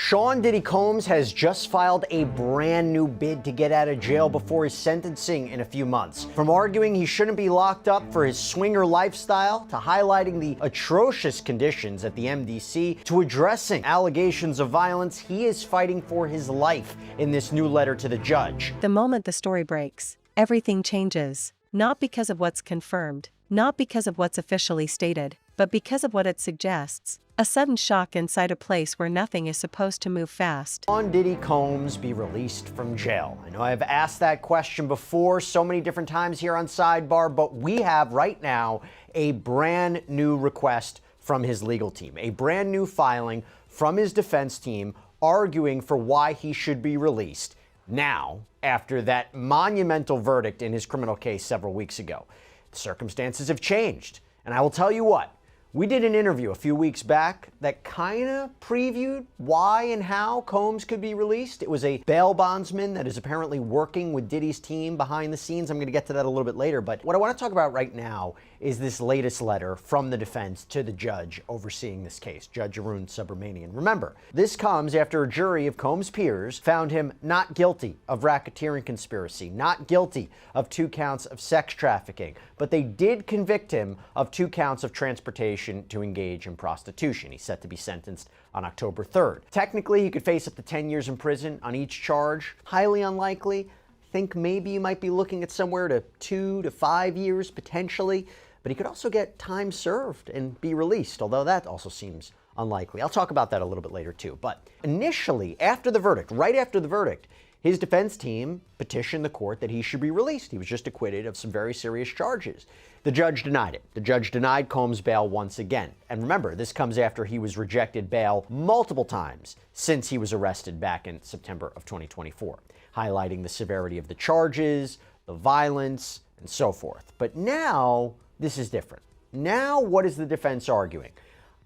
Sean Diddy Combs has just filed a brand new bid to get out of jail before his sentencing in a few months. From arguing he shouldn't be locked up for his swinger lifestyle, to highlighting the atrocious conditions at the MDC, to addressing allegations of violence, he is fighting for his life in this new letter to the judge. The moment the story breaks, everything changes. Not because of what's confirmed, not because of what's officially stated, but because of what it suggests. A sudden shock inside a place where nothing is supposed to move fast. Sean Diddy Combs be released from jail? I know I've asked that question before so many different times here on Sidebar, but we have right now a brand new request from his legal team, a brand new filing from his defense team arguing for why he should be released now after that monumental verdict in his criminal case several weeks ago. The circumstances have changed, and I will tell you what. We did an interview a few weeks back that kind of previewed why and how Combs could be released. It was a bail bondsman that is apparently working with Diddy's team behind the scenes. I'm going to get to that a little bit later, but what I want to talk about right now is this latest letter from the defense to the judge overseeing this case, Judge Arun Subramanian. Remember, this comes after a jury of Combs' peers found him not guilty of racketeering conspiracy, not guilty of 2 counts of sex trafficking, but they did convict him of 2 counts of transportation to engage in prostitution. He's set to be sentenced on October 3rd. Technically, he could face up to 10 years in prison on each charge. Highly unlikely. Think maybe you might be looking at somewhere to 2 to 5 years potentially, but he could also get time served and be released, although that also seems unlikely. I'll talk about that a little bit later too. But initially, after the verdict, right after the verdict, his defense team petitioned the court that he should be released. He was just acquitted of some very serious charges. The judge denied it. The judge denied Combs bail once again. And remember, this comes after he was rejected bail multiple times since he was arrested back in September of 2024, highlighting the severity of the charges, the violence, and so forth. But now, this is different. Now, what is the defense arguing?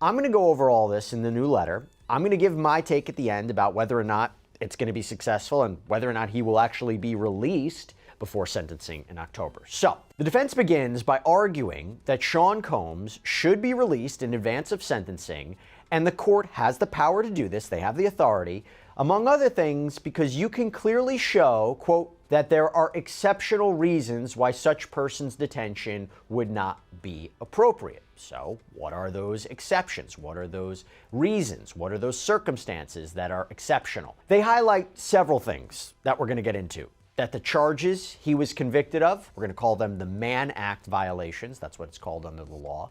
I'm going to go over all this in the new letter. I'm going to give my take at the end about whether or not it's going to be successful and whether or not he will actually be released before sentencing in October. So, the defense begins by arguing that Sean Combs should be released in advance of sentencing, and the court has the power to do this. They have the authority, among other things, because you can clearly show, quote, that there are exceptional reasons why such person's detention would not be appropriate. So, what are those exceptions? What are those reasons? What are those circumstances that are exceptional? They highlight several things that we're going to get into. That the charges he was convicted of, we're going to call them the Mann Act violations. That's what it's called under the law.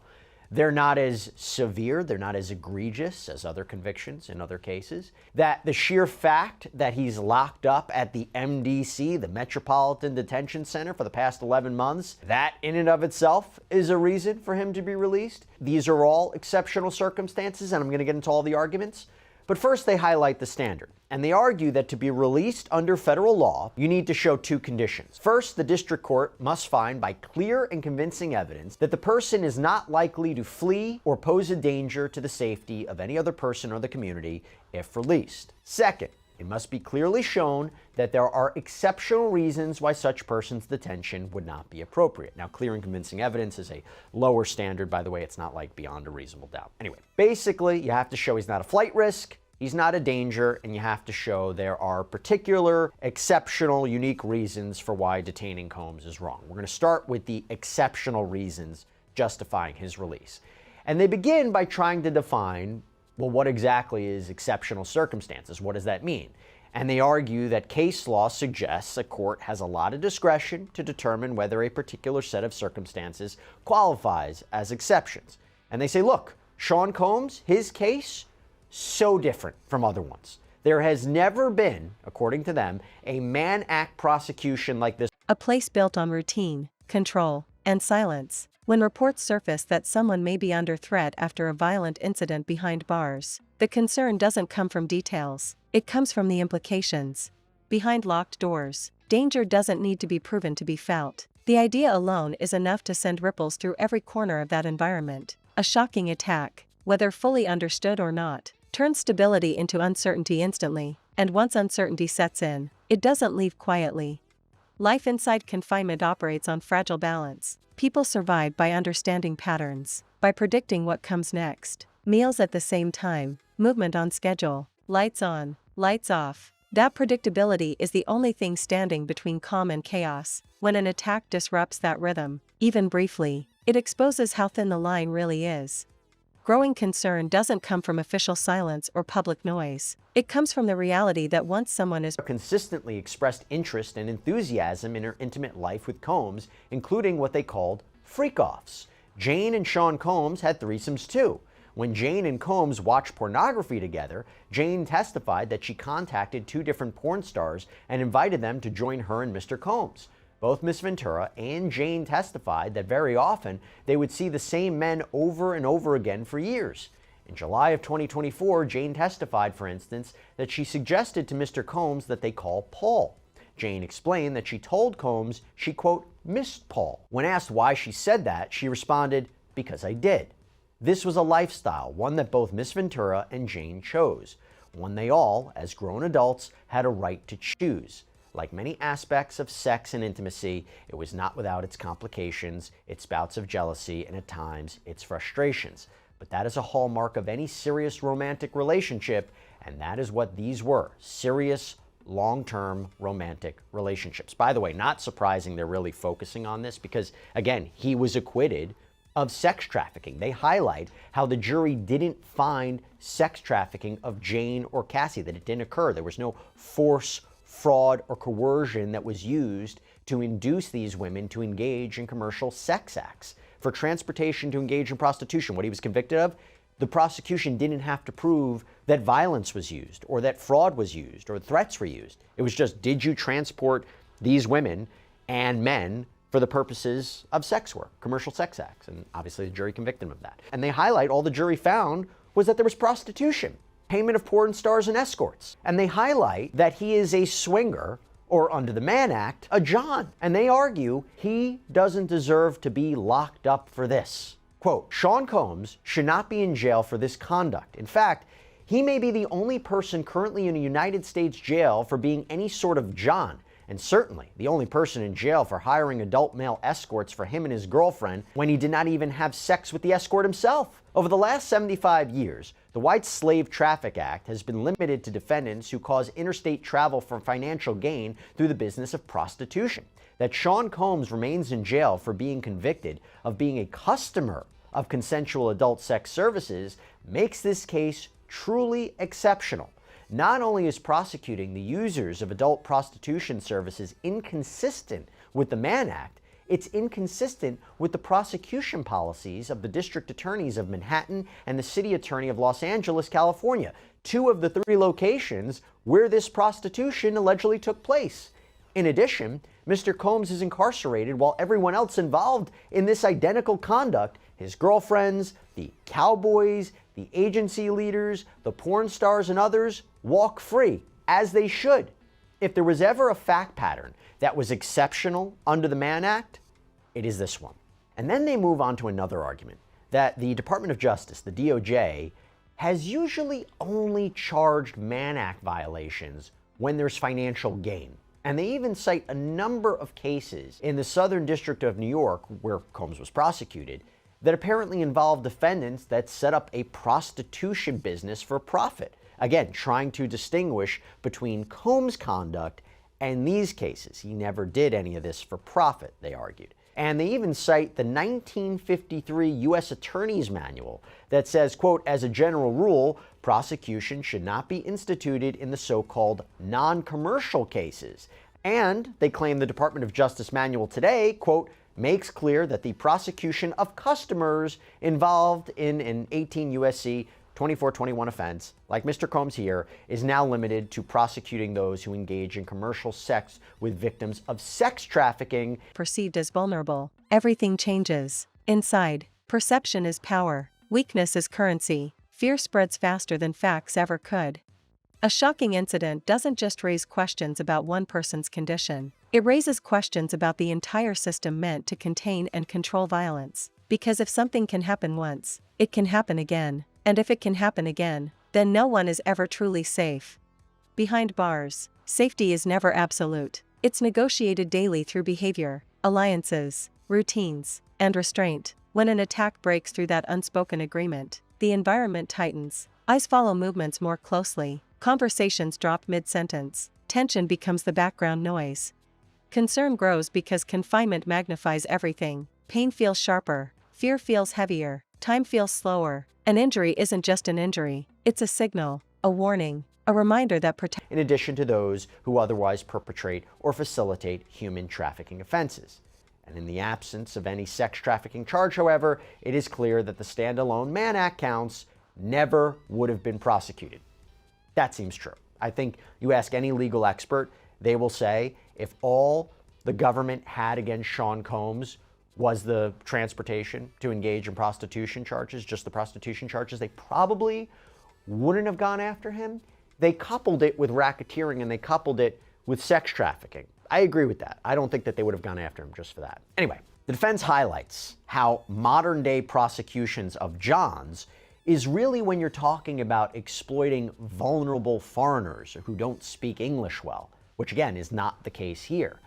They're not as severe, they're not as egregious as other convictions in other cases. That the sheer fact that he's locked up at the MDC, the Metropolitan Detention Center, for the past 11 months, that in and of itself is a reason for him to be released. These are all exceptional circumstances, and I'm going to get into all the arguments. But first, they highlight the standard, and they argue that to be released under federal law, you need to show 2 conditions. First, the district court must find by clear and convincing evidence that the person is not likely to flee or pose a danger to the safety of any other person or the community if released. Second, it must be clearly shown that there are exceptional reasons why such person's detention would not be appropriate. Now, clear and convincing evidence is a lower standard, by the way. It's not like beyond a reasonable doubt. Anyway, basically, you have to show he's not a flight risk, he's not a danger, and you have to show there are particular, exceptional, unique reasons for why detaining Combs is wrong. We're going to start with the exceptional reasons justifying his release. And they begin by trying to define, well, what exactly is exceptional circumstances? What does that mean? And they argue that case law suggests a court has a lot of discretion to determine whether a particular set of circumstances qualifies as exceptions. And they say, look, Sean Combs, his case, so different from other ones. There has never been, according to them, a Mann Act prosecution like this. A place built on routine, control, and silence. When reports surface that someone may be under threat after a violent incident behind bars, the concern doesn't come from details, it comes from the implications. Behind locked doors, danger doesn't need to be proven to be felt. The idea alone is enough to send ripples through every corner of that environment. A shocking attack, whether fully understood or not, turns stability into uncertainty instantly, and once uncertainty sets in, it doesn't leave quietly. Life inside confinement operates on fragile balance. People survive by understanding patterns, by predicting what comes next. Meals at the same time, movement on schedule, Lights on, lights off. That predictability is the only thing standing between calm and chaos. When an attack disrupts that rhythm, even briefly, it exposes how thin the line really is. Growing concern doesn't come from official silence or public noise. It comes from the reality that once someone is consistently expressed interest and enthusiasm in her intimate life with Combs, including what they called freak-offs. Jane and Sean Combs had threesomes too. When Jane and Combs watched pornography together, Jane testified that she contacted two different porn stars and invited them to join her and Mr. Combs. Both Miss Ventura and Jane testified that very often they would see the same men over and over again for years. In July of 2024, Jane testified, for instance, that she suggested to Mr. Combs that they call Paul. Jane explained that she told Combs she, quote, missed Paul. When asked why she said that, she responded, because I did. This was a lifestyle, one that both Miss Ventura and Jane chose, one they all, as grown adults, had a right to choose. Like many aspects of sex and intimacy, it was not without its complications, its bouts of jealousy, and at times, its frustrations. But that is a hallmark of any serious romantic relationship, and that is what these were, serious, long-term romantic relationships. By the way, not surprising they're really focusing on this because, again, he was acquitted of sex trafficking. They highlight how the jury didn't find sex trafficking of Jane or Cassie, that it didn't occur. There was no force, fraud, or coercion that was used to induce these women to engage in commercial sex acts. For transportation to engage in prostitution, what he was convicted of, the prosecution didn't have to prove that violence was used or that fraud was used or threats were used. It was just, did you transport these women and men for the purposes of sex work, commercial sex acts? And obviously the jury convicted him of that. And they highlight all the jury found was that there was prostitution, payment of porn stars and escorts. And they highlight that he is a swinger, or under the Mann Act, a John. And they argue he doesn't deserve to be locked up for this. Quote, Sean Combs should not be in jail for this conduct. In fact, he may be the only person currently in a United States jail for being any sort of John, and certainly the only person in jail for hiring adult male escorts for him and his girlfriend when he did not even have sex with the escort himself. Over the last 75 years, the White Slave Traffic Act has been limited to defendants who cause interstate travel for financial gain through the business of prostitution. That Sean Combs remains in jail for being convicted of being a customer of consensual adult sex services makes this case truly exceptional. Not only is prosecuting the users of adult prostitution services inconsistent with the Mann Act, it's inconsistent with the prosecution policies of the district attorneys of Manhattan and the city attorney of Los Angeles, California, two of the three locations where this prostitution allegedly took place. In addition, Mr. Combs is incarcerated while everyone else involved in this identical conduct, his girlfriends, the cowboys, the agency leaders, the porn stars, and others, walk free, as they should. If there was ever a fact pattern that was exceptional under the Mann Act, it is this one. And then they move on to another argument, that the Department of Justice, the DOJ, has usually only charged Mann Act violations when there's financial gain. And they even cite a number of cases in the Southern District of New York, where Combs was prosecuted, that apparently involved defendants that set up a prostitution business for profit. Again, trying to distinguish between Combs' conduct and these cases. He never did any of this for profit, they argued. And they even cite the 1953 U.S. Attorney's Manual that says, quote, as a general rule, prosecution should not be instituted in the so-called non-commercial cases. And they claim the Department of Justice manual today, quote, makes clear that the prosecution of customers involved in an 18 U.S.C. 2421 offense, like Mr. Combs here, is now limited to prosecuting those who engage in commercial sex with victims of sex trafficking. Perceived as vulnerable, everything changes. Inside, perception is power, weakness is currency, fear spreads faster than facts ever could. A shocking incident doesn't just raise questions about one person's condition, it raises questions about the entire system meant to contain and control violence. Because if something can happen once, it can happen again. And if it can happen again, then no one is ever truly safe. Behind bars, safety is never absolute. It's negotiated daily through behavior, alliances, routines, and restraint. When an attack breaks through that unspoken agreement, the environment tightens, eyes follow movements more closely, Conversations drop mid-sentence. Tension becomes the background noise. Concern grows because confinement magnifies everything. Pain feels sharper. Fear feels heavier. Time feels slower. An injury isn't just an injury. It's a signal, a warning, a reminder that in addition to those who otherwise perpetrate or facilitate human trafficking offenses. And in the absence of any sex trafficking charge, however, it is clear that the standalone Mann Act counts never would have been prosecuted. That seems true. I think you ask any legal expert, they will say if all the government had against Sean Combs was the transportation to engage in prostitution charges, just the prostitution charges, they probably wouldn't have gone after him. They coupled it with racketeering and they coupled it with sex trafficking. I agree with that. I don't think that they would have gone after him just for that. Anyway, the defense highlights how modern day prosecutions of Johns is really when you're talking about exploiting vulnerable foreigners who don't speak English well, which again is not the case here.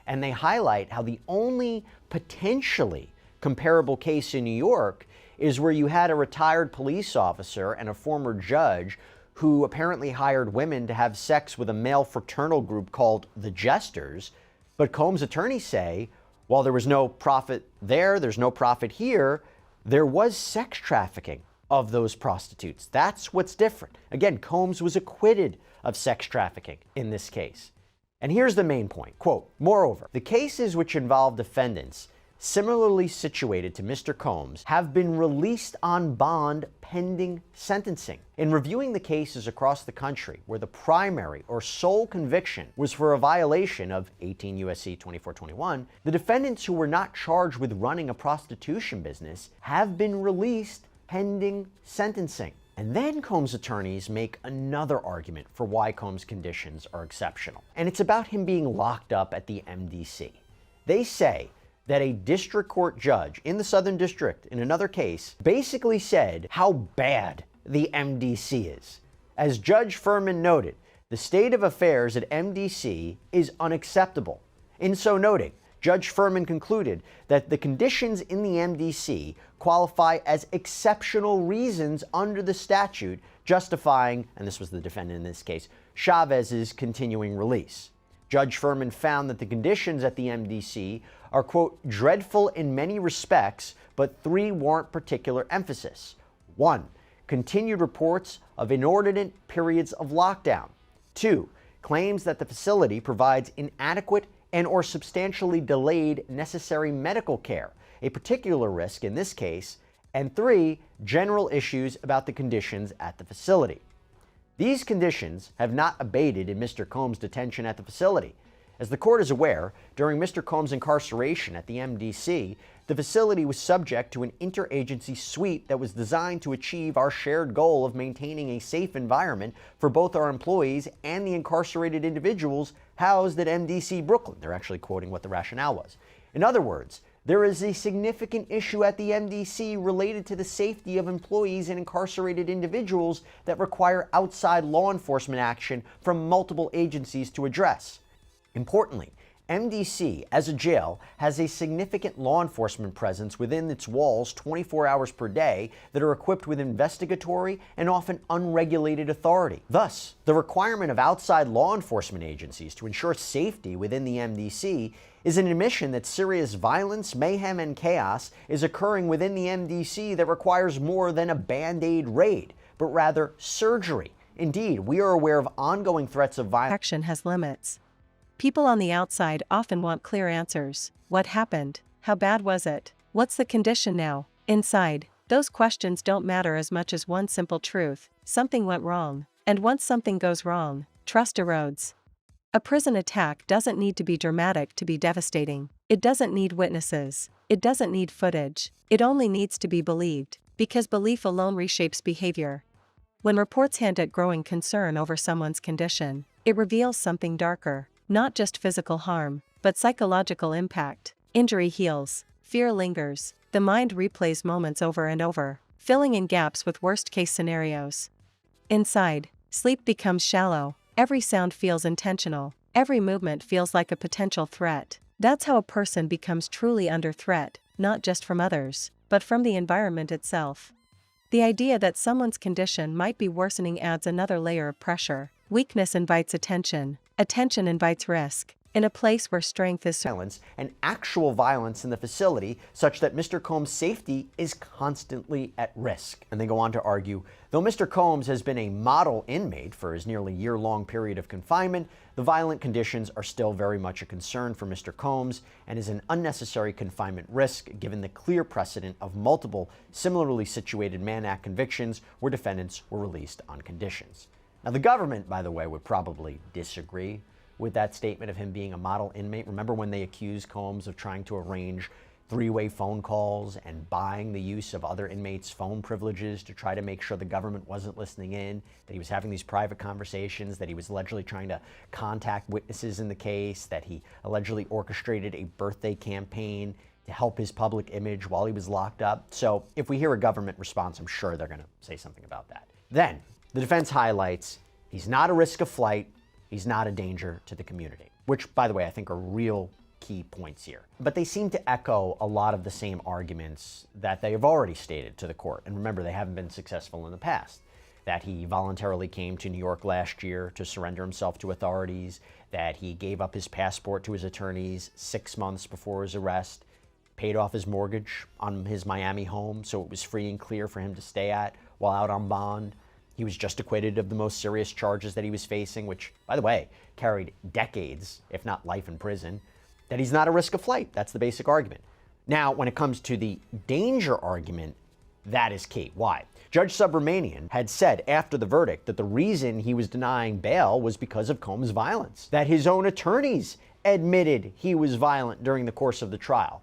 And they highlight how the only potentially comparable case in New York is where you had a retired police officer and a former judge who apparently hired women to have sex with a male fraternal group called the Jesters. But Combs' attorneys say, while there was no profit there, there's no profit here, there was sex trafficking of those prostitutes. That's what's different. Again, Combs was acquitted of sex trafficking in this case. And here's the main point, quote, moreover, the cases which involve defendants similarly situated to Mr. Combs have been released on bond pending sentencing. In reviewing the cases across the country where the primary or sole conviction was for a violation of 18 U.S.C. 2421, the defendants who were not charged with running a prostitution business have been released pending sentencing. And then Combs' attorneys make another argument for why Combs' conditions are exceptional. And it's about him being locked up at the MDC. They say that a district court judge in the Southern District in another case basically said how bad the MDC is. As Judge Furman noted, the state of affairs at MDC is unacceptable. In so noting, Judge Furman concluded that the conditions in the MDC qualify as exceptional reasons under the statute justifying, and this was the defendant in this case, Chavez's continuing release. Judge Furman found that the conditions at the MDC are, quote, dreadful in many respects, but three warrant particular emphasis. 1. Continued reports of inordinate periods of lockdown. 2. Claims that the facility provides inadequate and or substantially delayed necessary medical care, a particular risk in this case. And 3. General issues about the conditions at the facility. These conditions have not abated in Mr. Combs' detention at the facility. As the court is aware, during Mr. Combs' incarceration at the MDC, the facility was subject to an interagency suite that was designed to achieve our shared goal of maintaining a safe environment for both our employees and the incarcerated individuals housed at MDC Brooklyn. They're actually quoting what the rationale was. In other words, there is a significant issue at the MDC related to the safety of employees and incarcerated individuals that require outside law enforcement action from multiple agencies to address. Importantly, MDC, as a jail, has a significant law enforcement presence within its walls 24 hours per day that are equipped with investigatory and often unregulated authority. Thus, the requirement of outside law enforcement agencies to ensure safety within the MDC is an admission that serious violence, mayhem, and chaos is occurring within the MDC that requires more than a Band-Aid raid, but rather surgery. Indeed, we are aware of ongoing threats of violence. Action has limits. People on the outside often want clear answers. What happened? How bad was it? What's the condition now? Inside, those questions don't matter as much as one simple truth: something went wrong. And once something goes wrong, trust erodes. A prison attack doesn't need to be dramatic to be devastating. It doesn't need witnesses. It doesn't need footage. It only needs to be believed, because belief alone reshapes behavior. When reports hint at growing concern over someone's condition, it reveals something darker. Not just physical harm, but psychological impact. Injury heals, fear lingers, the mind replays moments over and over, filling in gaps with worst-case scenarios. Inside, sleep becomes shallow, every sound feels intentional, every movement feels like a potential threat. That's how a person becomes truly under threat, not just from others, but from the environment itself. The idea that someone's condition might be worsening adds another layer of pressure. Weakness invites attention. Attention invites risk. In a place where strength is violence and actual violence in the facility, such that Mr. Combs' safety is constantly at risk. And they go on to argue, though Mr. Combs has been a model inmate for his nearly year-long period of confinement, the violent conditions are still very much a concern for Mr. Combs and is an unnecessary confinement risk given the clear precedent of multiple similarly situated Mann Act convictions where defendants were released on conditions. Now, the government, by the way, would probably disagree with that statement of him being a model inmate. Remember when they accused Combs of trying to arrange three-way phone calls and buying the use of other inmates' phone privileges to try to make sure the government wasn't listening in, that he was having these private conversations, that he was allegedly trying to contact witnesses in the case, that he allegedly orchestrated a birthday campaign to help his public image while he was locked up. So if we hear a government response, I'm sure they're going to say something about that. Then the defense highlights he's not a risk of flight, he's not a danger to the community, which, by the way, I think are real key points here. But they seem to echo a lot of the same arguments that they have already stated to the court. And remember, they haven't been successful in the past. That he voluntarily came to New York last year to surrender himself to authorities, that he gave up his passport to his attorneys 6 months before his arrest, paid off his mortgage on his Miami home so it was free and clear for him to stay at while out on bond. He was just acquitted of the most serious charges that he was facing, which, by the way, carried decades, if not life in prison. That he's not a risk of flight. That's the basic argument. Now, when it comes to the danger argument, that is key. Why? Judge Subramanian had said after the verdict that the reason he was denying bail was because of Combs' violence, that his own attorneys admitted he was violent during the course of the trial.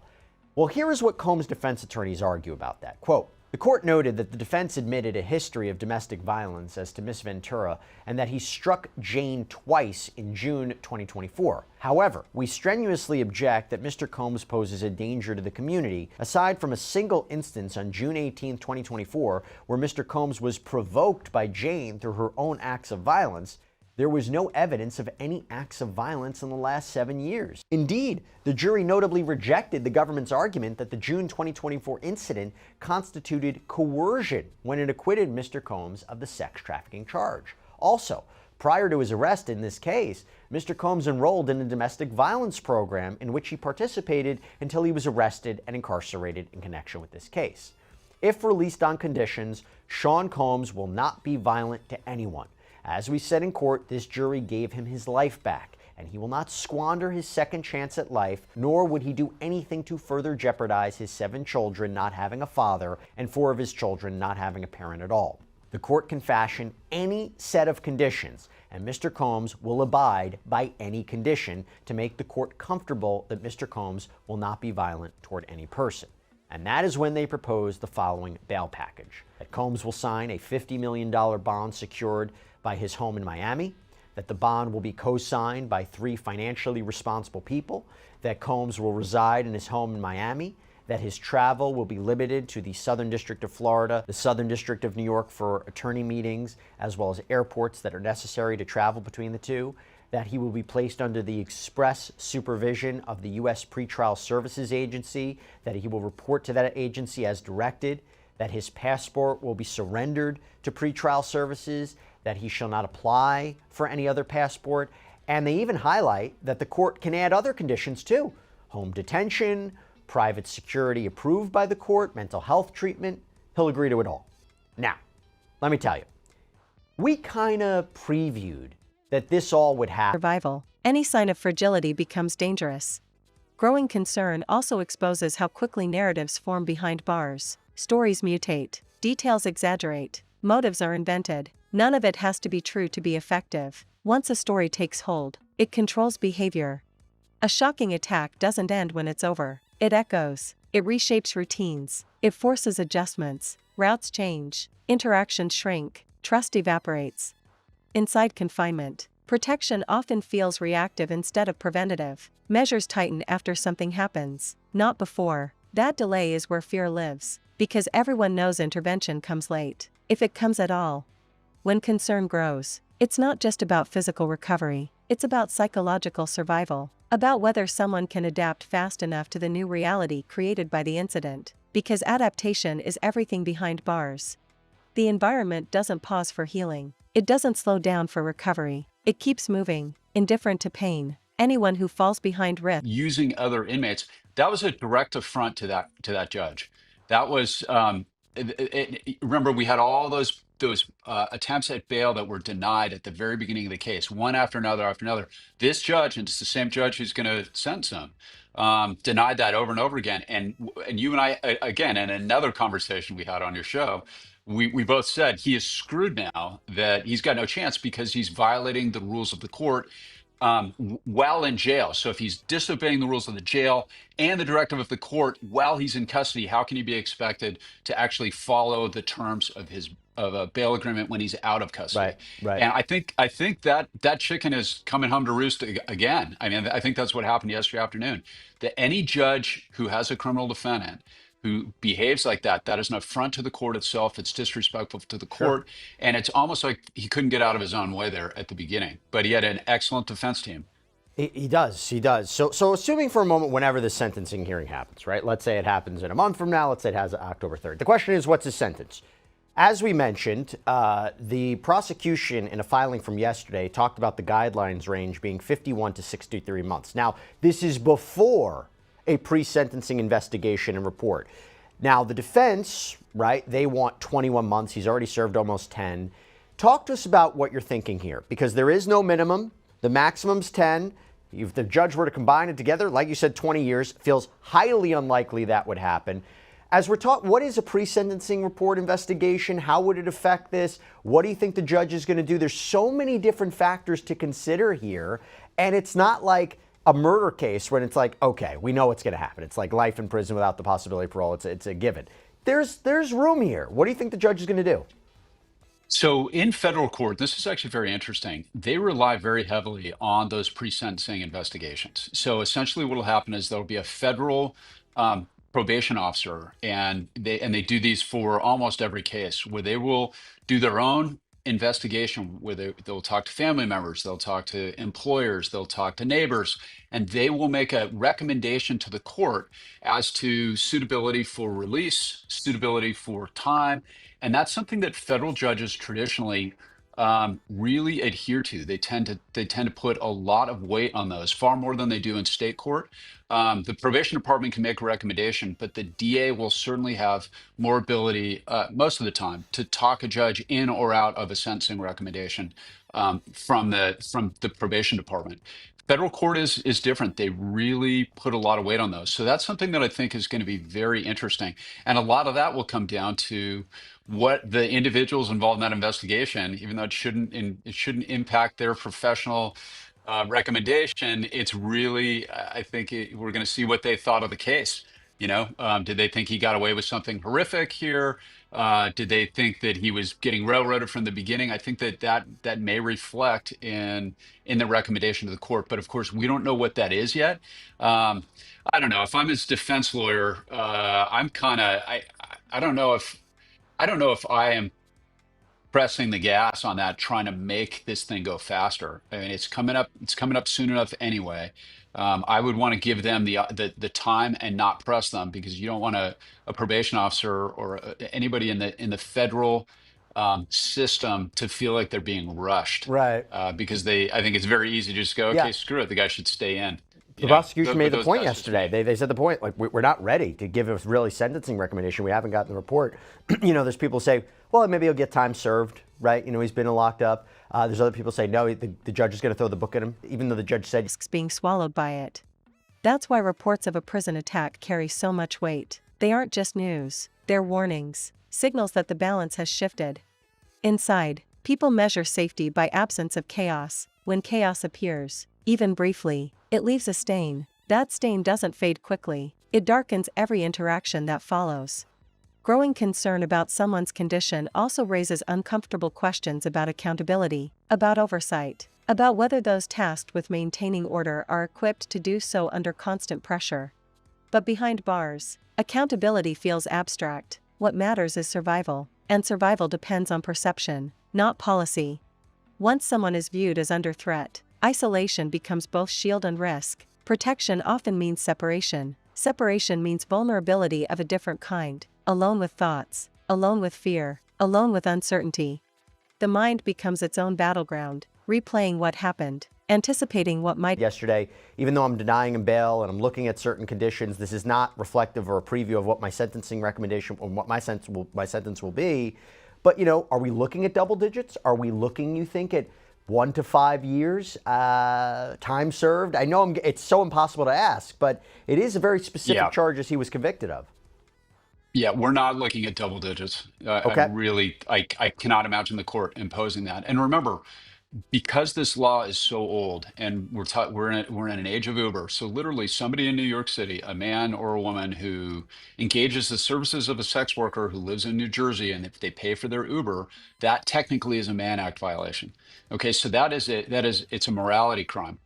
Well, here is what Combs' defense attorneys argue about that. Quote, the court noted that the defense admitted a history of domestic violence as to Miss Ventura and that he struck Jane twice in June 2024. However, we strenuously object that Mr. Combs poses a danger to the community, aside from a single instance on June 18, 2024, where Mr. Combs was provoked by Jane through her own acts of violence. There was no evidence of any acts of violence in the last 7 years. Indeed, the jury notably rejected the government's argument that the June 2024 incident constituted coercion when it acquitted Mr. Combs of the sex trafficking charge. Also, prior to his arrest in this case, Mr. Combs enrolled in a domestic violence program in which he participated until he was arrested and incarcerated in connection with this case. If released on conditions, Sean Combs will not be violent to anyone. As we said in court, this jury gave him his life back, and he will not squander his second chance at life, nor would he do anything to further jeopardize his 7 children not having a father and 4 of his children not having a parent at all. The court can fashion any set of conditions, and Mr. Combs will abide by any condition to make the court comfortable that Mr. Combs will not be violent toward any person. And that is when they propose the following bail package. That Combs will sign a $50 million bond secured by his home in Miami, that the bond will be co-signed by 3 financially responsible people, that Combs will reside in his home in Miami, that his travel will be limited to the Southern District of Florida, the Southern District of New York for attorney meetings, as well as airports that are necessary to travel between the two, that he will be placed under the express supervision of the U.S. Pretrial Services Agency, that he will report to that agency as directed, that his passport will be surrendered to pretrial services, that he shall not apply for any other passport, and they even highlight that the court can add other conditions too. Home detention, private security approved by the court, mental health treatment. He'll agree to it all. Now, let me tell you, we kind of previewed that this all would happen. Survival. Any sign of fragility becomes dangerous. Growing concern also exposes how quickly narratives form behind bars. Stories mutate, details exaggerate, motives are invented. None of it has to be true to be effective. Once a story takes hold, it controls behavior. A shocking attack doesn't end when it's over. It echoes. It reshapes routines. It forces adjustments. Routes change. Interactions shrink. Trust evaporates. Inside confinement, protection often feels reactive instead of preventative. Measures tighten after something happens, not before. That delay is where fear lives, because everyone knows intervention comes late, if it comes at all. When concern grows, it's not just about physical recovery, it's about psychological survival, about whether someone can adapt fast enough to the new reality created by the incident, because adaptation is everything behind bars. The environment doesn't pause for healing. It doesn't slow down for recovery. It keeps moving, indifferent to pain. Anyone who falls behind risk. Using other inmates, that was a direct affront to that judge. That was remember, we had all those attempts at bail that were denied at the very beginning of the case, one after another after another. This judge, and it's the same judge who's going to sentence him, denied that over and over again. And you and I, again, in another conversation we had on your show, we both said he is screwed now, that he's got no chance because he's violating the rules of the court while in jail. So if he's disobeying the rules of the jail and the directive of the court while he's in custody, how can he be expected to actually follow the terms of a bail agreement when he's out of custody? Right, right. And I think that chicken is coming home to roost again. I mean, I think that's what happened yesterday afternoon. That any judge who has a criminal defendant who behaves like that, that is an affront to the court itself. It's disrespectful to the court. And it's almost like he couldn't get out of his own way there at the beginning. But he had an excellent defense team. He does. So assuming for a moment, whenever the sentencing hearing happens, right? Let's say it happens in a month from now. Let's say it has October 3rd. The question is, what's his sentence? As we mentioned, the prosecution in a filing from yesterday talked about the guidelines range being 51 to 63 months. Now, this is before a pre-sentencing investigation and report. Now, the defense, right, they want 21 months. He's already served almost 10. Talk to us about what you're thinking here, because there is no minimum. The maximum's 10. If the judge were to combine it together, like you said, 20 years, feels highly unlikely that would happen. As we're talking, what is a pre-sentencing report investigation? How would it affect this? What do you think the judge is going to do? There's so many different factors to consider here, and it's not like a murder case when it's like, okay, we know what's going to happen. It's like life in prison without the possibility of parole. It's a given. There's room here. What do you think the judge is going to do? So in federal court, this is actually very interesting. They rely very heavily on those pre-sentencing investigations. So essentially what will happen is there'll be a federal probation officer, and they do these for almost every case, where they will do their own investigation, where they'll talk to family members, they'll talk to employers, they'll talk to neighbors, and they will make a recommendation to the court as to suitability for release, suitability for time. And that's something that federal judges traditionally really adhere to. They tend to put a lot of weight on those, far more than they do in state court. The probation department can make a recommendation, but the DA will certainly have more ability, most of the time, to talk a judge in or out of a sentencing recommendation from the probation department. Federal court is different. They really put a lot of weight on those. So that's something that I think is going to be very interesting. And a lot of that will come down to what the individuals involved in that investigation, even though it shouldn't impact their professional recommendation. It's really, I think we're going to see what they thought of the case. Did they think he got away with something horrific here? Did they think that he was getting railroaded from the beginning? I think that may reflect in the recommendation to the court. But of course, we don't know what that is yet. I don't know. If I'm his defense lawyer, I don't know if I am pressing the gas on that, trying to make this thing go faster. I mean, it's coming up soon enough anyway. I would want to give them the time and not press them, because you don't want a probation officer or anybody in the federal system to feel like they're being rushed. Right. Because I think it's very easy to just go, okay, Yeah. screw it, the guy should stay in. The prosecution made the point yesterday. They said the point, like, we're not ready to give a really sentencing recommendation. We haven't gotten the report. There's people say, well, maybe he'll get time served, right? He's been locked up. There's other people say, no, the judge is going to throw the book at him, even though the judge said Risks being swallowed by it. That's why reports of a prison attack carry so much weight. They aren't just news. They're warnings, signals that the balance has shifted. Inside, people measure safety by absence of chaos. When chaos appears, even briefly, it leaves a stain. That stain doesn't fade quickly. It darkens every interaction that follows. Growing concern about someone's condition also raises uncomfortable questions about accountability, about oversight, about whether those tasked with maintaining order are equipped to do so under constant pressure. But behind bars, accountability feels abstract. What matters is survival, and survival depends on perception, not policy. Once someone is viewed as under threat, isolation becomes both shield and risk. Protection often means separation. Separation means vulnerability of a different kind, alone with thoughts, alone with fear, alone with uncertainty. The mind becomes its own battleground, replaying what happened, anticipating what might. Yesterday, even though I'm denying him bail and I'm looking at certain conditions, this is not reflective or a preview of what my sentencing recommendation or what my sentence will be. But, you know, are we looking at double digits? Are we looking, you think, at 1 to 5 years, time served? I know it's so impossible to ask, but it is a very specific charges he was convicted of. Yeah, we're not looking at double digits. Okay. I cannot imagine the court imposing that. And remember, because this law is so old, and we're in an age of Uber. So literally, somebody in New York City, a man or a woman who engages the services of a sex worker who lives in New Jersey, and if they pay for their Uber, that technically is a Mann Act violation. Okay, so it's a morality crime,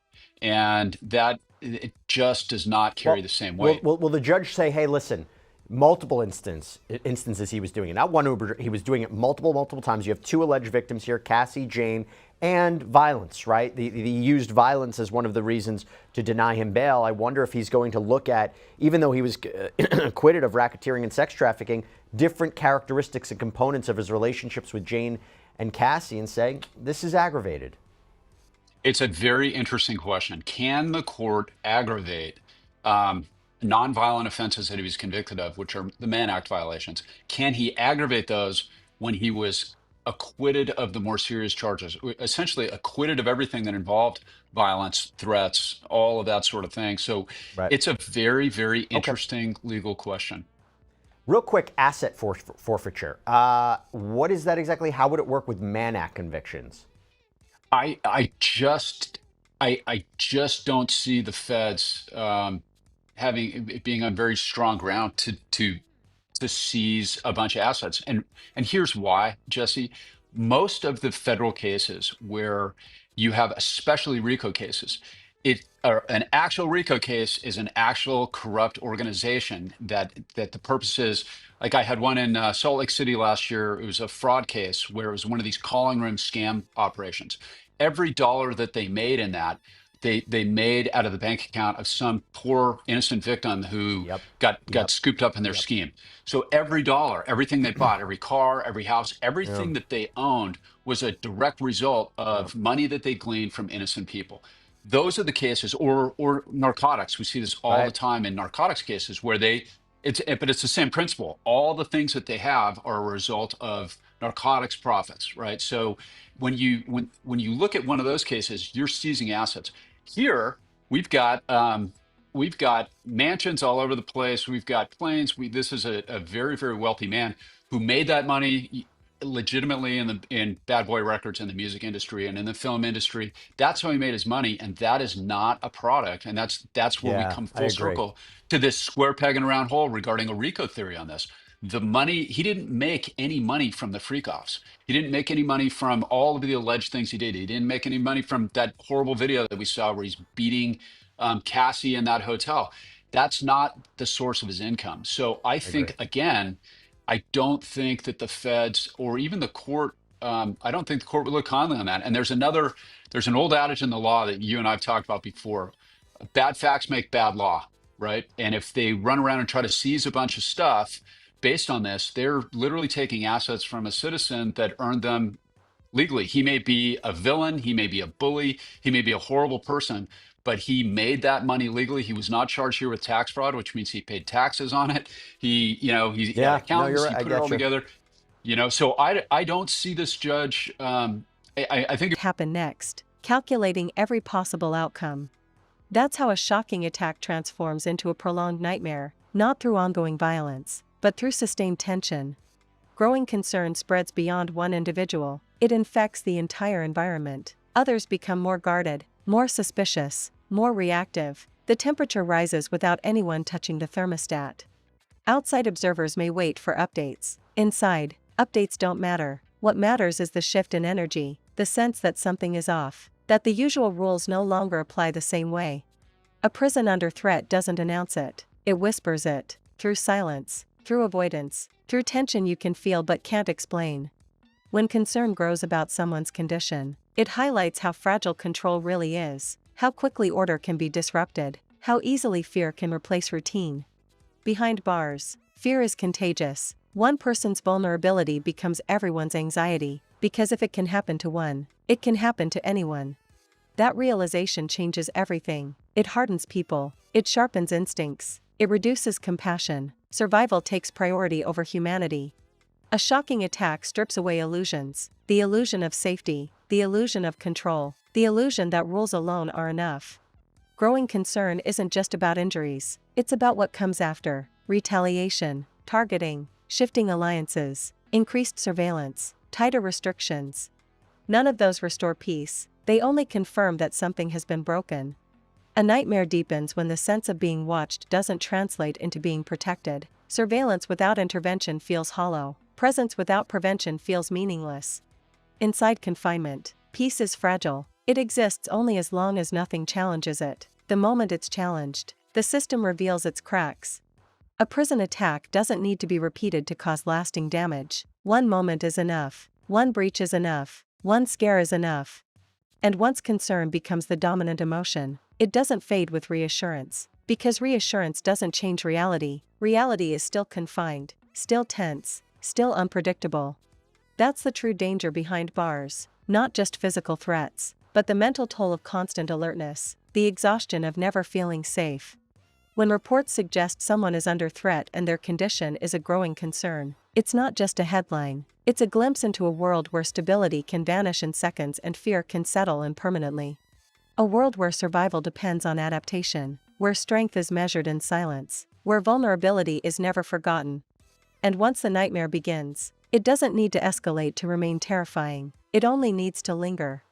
and that it just does not carry the same weight. Will the judge say, hey, listen, multiple instances he was doing it, not one Uber, he was doing it multiple times. You have 2 alleged victims here, Cassie, Jane, and violence, right? He used violence as one of the reasons to deny him bail. I wonder if he's going to look at, even though he was acquitted of racketeering and sex trafficking, different characteristics and components of his relationships with Jane and Cassie and say, this is aggravated. It's a very interesting question. Can the court aggravate nonviolent offenses that he was convicted of, which are the Mann Act violations? Can he aggravate those when he was acquitted of the more serious charges, essentially acquitted of everything that involved violence, threats, all of that sort of thing? So it's a very, very interesting legal question. Real quick, asset forfeiture. What is that exactly? How would it work with Mann Act convictions? I just don't see the feds being on very strong ground to seize a bunch of assets. And here's why, Jesse. Most of the federal cases where you have, especially RICO cases, an actual RICO case is an actual corrupt organization that the purpose is, like I had one in Salt Lake City last year. It was a fraud case where it was one of these calling room scam operations. Every dollar that they made in that, they made out of the bank account of some poor innocent victim who got scooped up in their scheme. So every dollar, everything they bought, every car, every house, everything that they owned was a direct result of money that they gleaned from innocent people. Those are the cases, or narcotics. We see this all the time in narcotics cases where but it's the same principle. All the things that they have are a result of narcotics profits, right? So when you look at one of those cases, you're seizing assets. Here we've got mansions all over the place. We've got planes. This is a very, very wealthy man who made that money legitimately in Bad Boy Records, in the music industry and in the film industry. That's how he made his money, and that is not a product. And that's where we come full circle to this square peg in a round hole regarding a RICO theory on this. The money, he didn't make any money from the freak-offs. He didn't make any money from all of the alleged things he did. He didn't make any money from that horrible video that we saw where he's beating Cassie in that hotel. That's not the source of his income. So I think, again, I don't think that the feds or even the court, I don't think the court would look kindly on that. And there's an old adage in the law that you and I've talked about before. Bad facts make bad law, right? And if they run around and try to seize a bunch of stuff based on this, they're literally taking assets from a citizen that earned them legally. He may be a villain, he may be a bully, he may be a horrible person, but he made that money legally. He was not charged here with tax fraud, which means he paid taxes on it. He had accountants, he put it all together. So I don't see this judge. I think happen next, calculating every possible outcome. That's how a shocking attack transforms into a prolonged nightmare, not through ongoing violence, but through sustained tension. Growing concern spreads beyond one individual. It infects the entire environment. Others become more guarded, more suspicious, more reactive. The temperature rises without anyone touching the thermostat. Outside observers may wait for updates. Inside, updates don't matter. What matters is the shift in energy, the sense that something is off, that the usual rules no longer apply the same way. A prison under threat doesn't announce it. It whispers it, through silence, through avoidance, through tension you can feel but can't explain. When concern grows about someone's condition, it highlights how fragile control really is, how quickly order can be disrupted, how easily fear can replace routine. Behind bars, fear is contagious. One person's vulnerability becomes everyone's anxiety, because if it can happen to one, it can happen to anyone. That realization changes everything. It hardens people, it sharpens instincts, it reduces compassion. Survival takes priority over humanity. A shocking attack strips away illusions, the illusion of safety, the illusion of control, the illusion that rules alone are enough. Growing concern isn't just about injuries, it's about what comes after: retaliation, targeting, shifting alliances, increased surveillance, tighter restrictions. None of those restore peace, they only confirm that something has been broken. A nightmare deepens when the sense of being watched doesn't translate into being protected. Surveillance without intervention feels hollow, presence without prevention feels meaningless. Inside confinement, peace is fragile, it exists only as long as nothing challenges it. The moment it's challenged, the system reveals its cracks. A prison attack doesn't need to be repeated to cause lasting damage. One moment is enough, one breach is enough, one scare is enough. And once concern becomes the dominant emotion, it doesn't fade with reassurance. Because reassurance doesn't change reality, reality is still confined, still tense, still unpredictable. That's the true danger behind bars, not just physical threats, but the mental toll of constant alertness, the exhaustion of never feeling safe. When reports suggest someone is under threat and their condition is a growing concern, it's not just a headline, it's a glimpse into a world where stability can vanish in seconds and fear can settle in permanently. A world where survival depends on adaptation, where strength is measured in silence, where vulnerability is never forgotten. And once the nightmare begins, it doesn't need to escalate to remain terrifying, it only needs to linger.